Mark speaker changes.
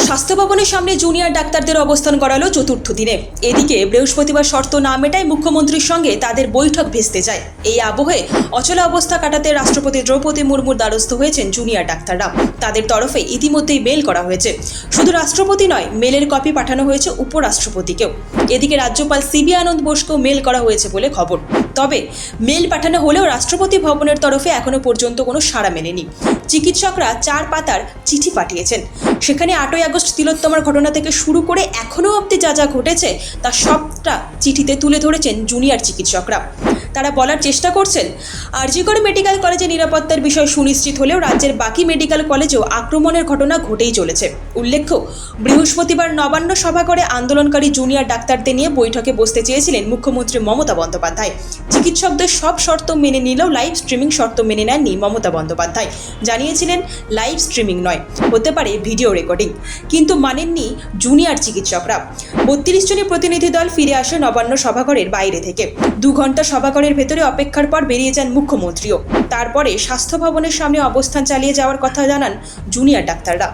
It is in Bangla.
Speaker 1: স্বাস্থ্য ভবনের সামনে জুনিয়র ডাক্তারদের অবস্থান করালো চতুর্থ দিনে। এদিকে বৃহস্পতিবার শর্ত না মেটায় মুখ্যমন্ত্রীর সঙ্গে তাদের বৈঠক ভেস্তে যায়। এই আবহে অচলা অবস্থা কাটাতে রাষ্ট্রপতি দ্রৌপদী মুর্মুর দ্বারস্থ হয়েছেন জুনিয়র ডাক্তাররা। তাদের তরফে ইতিমধ্যেই মেল করা হয়েছে। শুধু রাষ্ট্রপতি নয়, মেলের কপি পাঠানো হয়েছে উপরাষ্ট্রপতিকেও। এদিকে রাজ্যপাল সিবি আনন্দ বোসকেও মেল করা হয়েছে বলে খবর। তবে মেল পাঠানো হলেও রাষ্ট্রপতি ভবনের তরফে এখনো পর্যন্ত কোনো সাড়া মেলেনি। চিকিৎসকরা 4 পাতার চিঠি পাঠিয়েছেন। সেখানে 8ই আগস্ট তিলোত্তমার ঘটনা থেকে শুরু করে এখনও অবধি যা যা ঘটেছে তা সবটা চিঠিতে তুলে ধরেছেন জুনিয়র চিকিৎসকরা। তারা বলার চেষ্টা করছেন, আরজি কর মেডিকেল কলেজে নিরাপত্তার বিষয় সুনিশ্চিত হলেও রাজ্যের বাকি মেডিকেল কলেজেও আক্রমণের ঘটনা ঘটেই চলেছে। উল্লেখ্য, বৃহস্পতিবার নবান্ন সভাঘরে আন্দোলনকারী জুনিয়র ডাক্তারদের নিয়ে বৈঠকে বসতে চেয়েছিলেন মুখ্যমন্ত্রী মমতা বন্দ্যোপাধ্যায়। চিকিৎসকদের সব শর্ত মেনে নিলেও লাইভ স্ট্রিমিং শর্ত মেনে নেননি মমতা বন্দ্যোপাধ্যায়। জানিয়েছিলেন লাইভ স্ট্রিমিং নয়, হতে পারে ভিডিও রেকর্ডিং, কিন্তু মানেননি জুনিয়র চিকিৎসকরা। 32 জনের প্রতিনিধি দল ফিরে আসে নবান্ন সভাঘরের বাইরে থেকে। 2 ঘন্টা সভাঘরের ভেতরে অপেক্ষার পর বেরিয়ে যান মুখ্যমন্ত্রীও। তারপরে স্বাস্থ্য ভবনের সামনে অবস্থান চালিয়ে যাওয়ার কথা জানান জুনিয়র ডাক্তাররা।